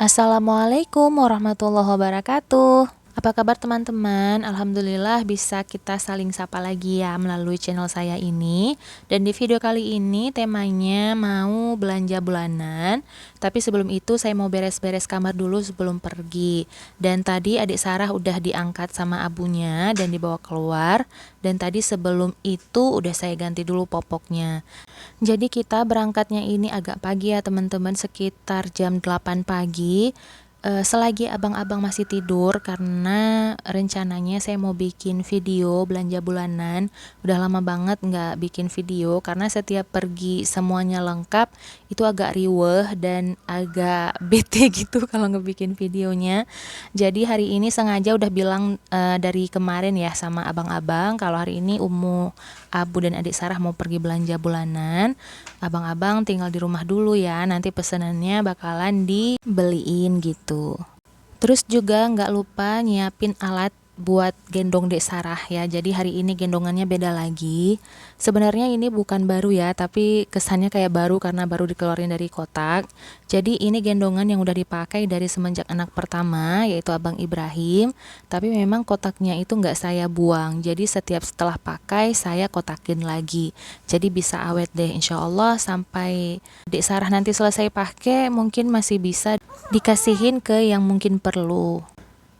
Assalamualaikum warahmatullahi wabarakatuh. Apa kabar teman-teman? Alhamdulillah bisa kita saling sapa lagi ya melalui channel saya ini. Dan di video kali ini temanya mau belanja bulanan. Tapi sebelum itu saya mau beres-beres kamar dulu sebelum pergi. Dan tadi adik Sarah udah diangkat sama abunya dan dibawa keluar. Dan tadi sebelum itu udah saya ganti dulu popoknya. Jadi kita berangkatnya ini agak pagi ya teman-teman, sekitar jam 8 pagi. Selagi abang-abang masih tidur karena rencananya saya mau bikin video belanja bulanan. Udah lama banget nggak bikin video karena setiap pergi semuanya lengkap itu agak riweh dan agak bete gitu kalau ngebikin videonya. Jadi hari ini sengaja udah bilang dari kemarin ya sama abang-abang kalau hari ini Abu dan adik Sarah mau pergi belanja bulanan. Abang-abang tinggal di rumah dulu ya, nanti pesenannya bakalan dibeliin gitu. Terus juga nggak lupa nyiapin alat buat gendong Dek Sarah ya. Jadi hari ini gendongannya beda lagi. Sebenarnya ini bukan baru ya, tapi kesannya kayak baru karena baru dikeluarin dari kotak. Jadi ini gendongan yang udah dipakai dari semenjak anak pertama, yaitu Abang Ibrahim. Tapi memang kotaknya itu nggak saya buang. Jadi setiap setelah pakai saya kotakin lagi. Jadi bisa awet deh insya Allah sampai Dek Sarah nanti selesai pakai mungkin masih bisa dikasihin ke yang mungkin perlu.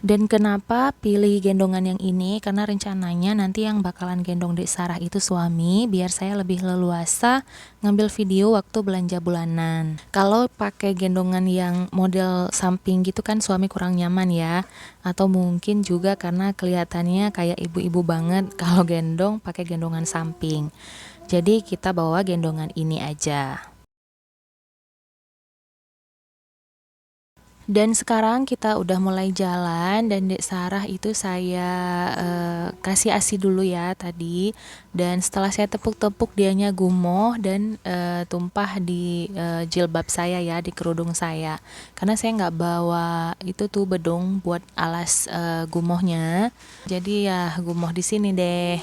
Dan kenapa pilih gendongan yang ini? Karena rencananya nanti yang bakalan gendong Dek Sarah itu suami, biar saya lebih leluasa ngambil video waktu belanja bulanan. Kalau pakai gendongan yang model samping gitu kan suami kurang nyaman ya. Atau mungkin juga karena kelihatannya kayak ibu-ibu banget kalau gendong pakai gendongan samping. Jadi kita bawa gendongan ini aja. Dan sekarang kita udah mulai jalan dan Dek Sarah itu saya kasih ASI dulu ya tadi. Dan setelah saya tepuk-tepuk dianya gumoh dan tumpah di jilbab saya ya, di kerudung saya. Karena saya nggak bawa itu tuh bedong buat alas gumohnya. Jadi ya gumoh di sini deh.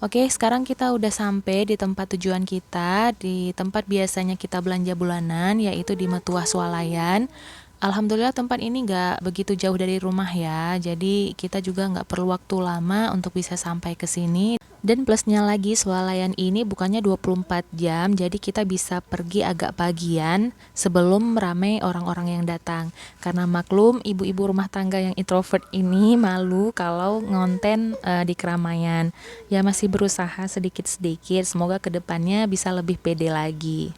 Oke, sekarang kita udah sampai di tempat tujuan kita, di tempat biasanya kita belanja bulanan, yaitu di Metuah Swalayan. Alhamdulillah tempat ini nggak begitu jauh dari rumah ya, jadi kita juga nggak perlu waktu lama untuk bisa sampai ke sini. Dan plusnya lagi swalayan ini bukannya 24 jam, jadi kita bisa pergi agak pagian sebelum ramai orang-orang yang datang. Karena maklum ibu-ibu rumah tangga yang introvert ini malu kalau ngonten di keramaian. Ya masih berusaha sedikit-sedikit, semoga kedepannya bisa lebih pede lagi.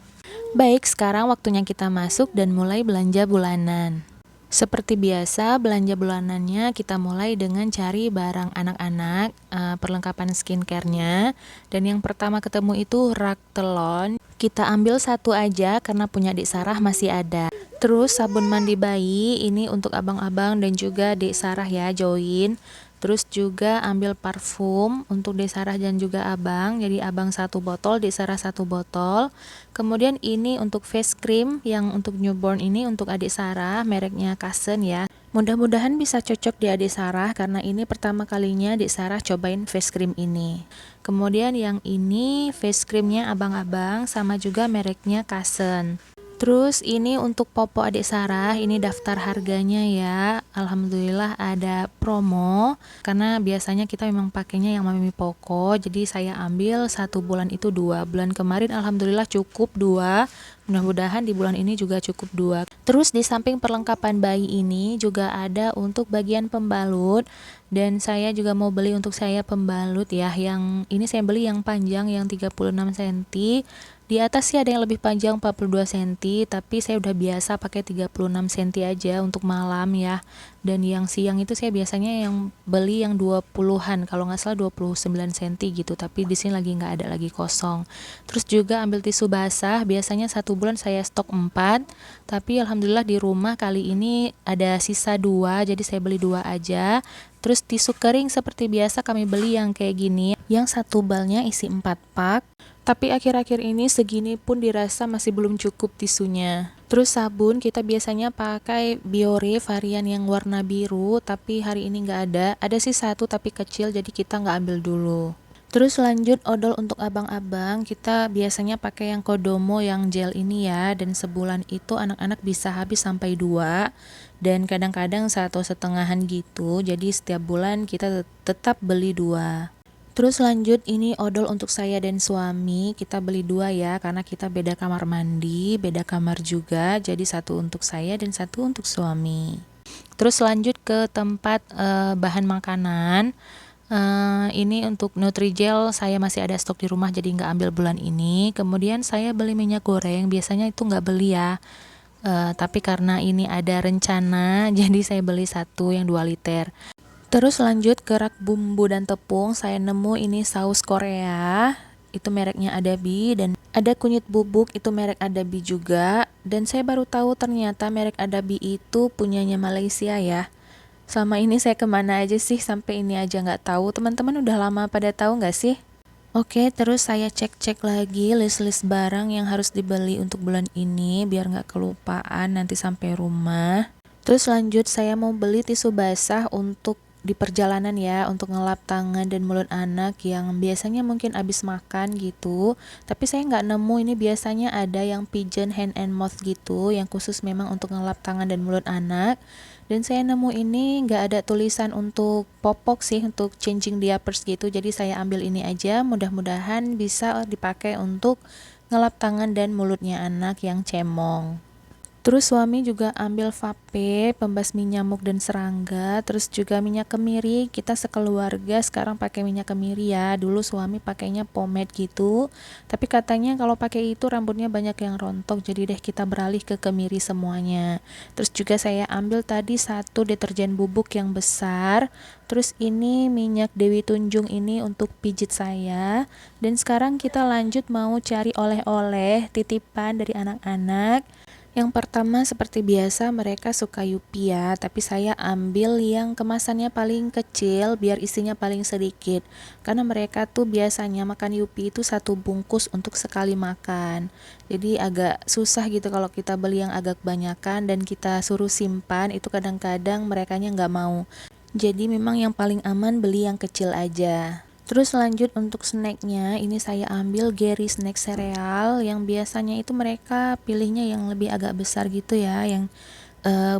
Baik, sekarang waktunya kita masuk dan mulai belanja bulanan. Seperti biasa, belanja bulanannya kita mulai dengan cari barang anak-anak, perlengkapan skincare-nya. Dan yang pertama ketemu itu rak telon. Kita ambil satu aja karena punya Dek Sarah masih ada. Terus sabun mandi bayi, ini untuk abang-abang dan juga Dek Sarah ya, join. Terus juga ambil parfum untuk Dek Sarah dan juga abang. Jadi abang 1 botol, Dek Sarah 1 botol. Kemudian ini untuk face cream yang untuk newborn ini untuk adik Sarah, mereknya Kasen ya. Mudah-mudahan bisa cocok di adik Sarah karena ini pertama kalinya adik Sarah cobain face cream ini. Kemudian yang ini face creamnya abang-abang sama juga mereknya Kasen. Terus ini untuk popok adik Sarah, ini daftar harganya ya. Alhamdulillah ada promo karena biasanya kita memang pakainya yang Mami Poko. Jadi saya ambil 1 bulan itu 2. Bulan kemarin alhamdulillah cukup 2. Mudah-mudahan di bulan ini juga cukup 2. Terus di samping perlengkapan bayi ini juga ada untuk bagian pembalut. Dan saya juga mau beli untuk saya pembalut ya. Yang ini saya beli yang panjang yang 36 cm. Di atas sih ada yang lebih panjang 42 cm, tapi saya udah biasa pakai 36 cm aja untuk malam ya. Dan yang siang itu saya biasanya yang beli yang 20-an, kalau nggak salah 29 cm gitu, tapi di sini lagi nggak ada lagi kosong. Terus juga ambil tisu basah, biasanya 1 bulan saya stok 4, tapi alhamdulillah di rumah kali ini ada sisa 2, jadi saya beli 2 aja. Terus tisu kering seperti biasa kami beli yang kayak gini, yang 1 balnya isi 4 pak. Tapi akhir-akhir ini segini pun dirasa masih belum cukup tisunya. Terus sabun kita biasanya pakai Biore varian yang warna biru, tapi hari ini nggak ada. Ada sih 1 tapi kecil jadi kita nggak ambil dulu. Terus lanjut odol untuk abang-abang, kita biasanya pakai yang Kodomo yang gel ini ya, dan sebulan itu anak-anak bisa habis sampai 2 dan kadang-kadang 1,5 gitu, jadi setiap bulan kita tetap beli 2. Terus lanjut ini odol untuk saya dan suami, kita beli 2 ya, karena kita beda kamar mandi, beda kamar juga, jadi satu untuk saya dan satu untuk suami. Terus lanjut ke tempat bahan makanan. Ini untuk Nutrijel saya masih ada stok di rumah jadi nggak ambil bulan ini. Kemudian saya beli minyak goreng, biasanya itu nggak beli ya. Tapi karena ini ada rencana jadi saya beli satu yang 2 liter. Terus lanjut ke rak bumbu dan tepung, saya nemu ini saus Korea, itu mereknya Adabi, dan ada kunyit bubuk, itu merek Adabi juga. Dan saya baru tahu ternyata merek Adabi itu punyanya Malaysia ya. Selama ini saya kemana aja sih sampai ini aja nggak tahu. Teman-teman udah lama pada tahu nggak sih? Oke, terus saya cek-cek lagi list-list barang yang harus dibeli untuk bulan ini biar nggak kelupaan nanti sampai rumah. Terus lanjut saya mau beli tisu basah untuk di perjalanan ya, untuk ngelap tangan dan mulut anak yang biasanya mungkin abis makan gitu. Tapi saya nggak nemu, ini biasanya ada yang pigeon hand and mouth gitu, yang khusus memang untuk ngelap tangan dan mulut anak. Dan saya nemu ini nggak ada tulisan untuk popok sih, untuk changing diapers gitu. Jadi saya ambil ini aja, mudah-mudahan bisa dipakai untuk ngelap tangan dan mulutnya anak yang cemong. Terus suami juga ambil vape, pembasmi nyamuk dan serangga, terus juga minyak kemiri. Kita sekeluarga sekarang pakai minyak kemiri ya. Dulu suami pakainya pomade gitu. Tapi katanya kalau pakai itu rambutnya banyak yang rontok, jadi deh kita beralih ke kemiri semuanya. Terus juga saya ambil tadi satu deterjen bubuk yang besar. Terus ini minyak Dewi Tunjung ini untuk pijit saya. Dan sekarang kita lanjut mau cari oleh-oleh titipan dari anak-anak. Yang pertama seperti biasa mereka suka Yupi ya, tapi saya ambil yang kemasannya paling kecil biar isinya paling sedikit. Karena mereka tuh biasanya makan Yupi itu satu bungkus untuk sekali makan. Jadi agak susah gitu kalau kita beli yang agak banyakan dan kita suruh simpan, itu kadang-kadang merekanya nggak mau. Jadi memang yang paling aman beli yang kecil aja. Terus lanjut untuk snacknya, ini saya ambil Gary snack sereal yang biasanya itu mereka pilihnya yang lebih agak besar gitu ya, yang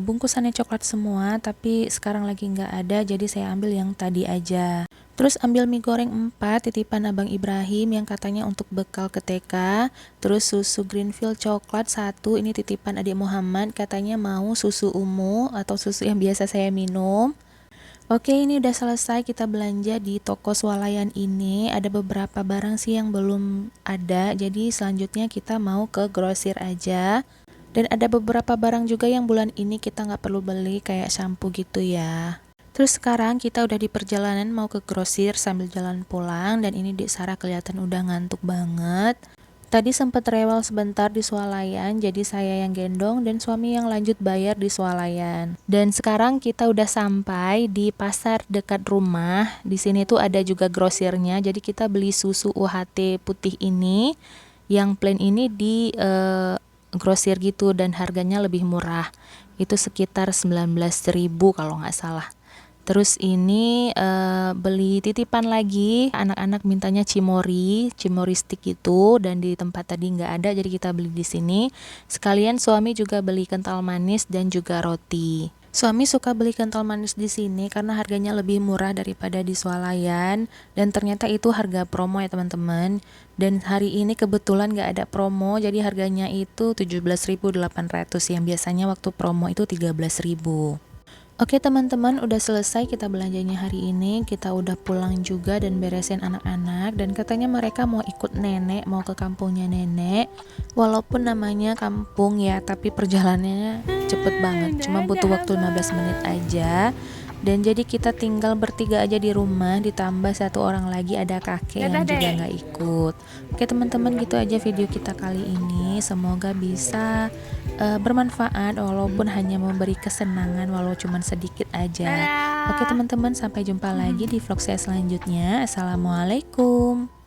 bungkusannya coklat semua, tapi sekarang lagi nggak ada, jadi saya ambil yang tadi aja. Terus ambil mie goreng 4 titipan Abang Ibrahim yang katanya untuk bekal ke TK. Terus susu Greenfield coklat 1, ini titipan adik Muhammad, katanya mau susu ungu atau susu yang biasa saya minum. Oke, ini udah selesai kita belanja di toko swalayan ini. Ada beberapa barang sih yang belum ada, jadi selanjutnya kita mau ke grosir aja. Dan ada beberapa barang juga yang bulan ini kita nggak perlu beli, kayak shampoo gitu ya. Terus sekarang kita udah di perjalanan mau ke grosir sambil jalan pulang, dan ini Dek Sarah kelihatan udah ngantuk banget. Tadi sempat rewel sebentar di swalayan, jadi saya yang gendong dan suami yang lanjut bayar di swalayan. Dan sekarang kita udah sampai di pasar dekat rumah. Di sini tuh ada juga grosirnya, jadi kita beli susu UHT putih ini, yang plain ini di grosir gitu dan harganya lebih murah. Itu sekitar 19.000 kalau nggak salah. Terus ini beli titipan lagi, anak-anak mintanya cimori stick gitu, dan di tempat tadi nggak ada, jadi kita beli di sini. Sekalian suami juga beli kental manis dan juga roti. Suami suka beli kental manis di sini karena harganya lebih murah daripada di swalayan, dan ternyata itu harga promo ya teman-teman. Dan hari ini kebetulan nggak ada promo, jadi harganya itu 17.800 yang biasanya waktu promo itu 13.000. Oke teman-teman, udah selesai kita belanjanya hari ini. Kita udah pulang juga dan beresin anak-anak, dan katanya mereka mau ikut nenek, mau ke kampungnya nenek. Walaupun namanya kampung ya, tapi perjalanannya cepet banget, cuma butuh waktu 15 menit aja. Dan jadi kita tinggal bertiga aja di rumah, ditambah satu orang lagi ada kakek yang juga nggak ikut. Oke teman-teman, gitu aja video kita kali ini. Semoga bisa bermanfaat walaupun hanya memberi kesenangan walau cuma sedikit aja. Oke teman-teman, sampai jumpa lagi di vlog saya selanjutnya. Assalamualaikum.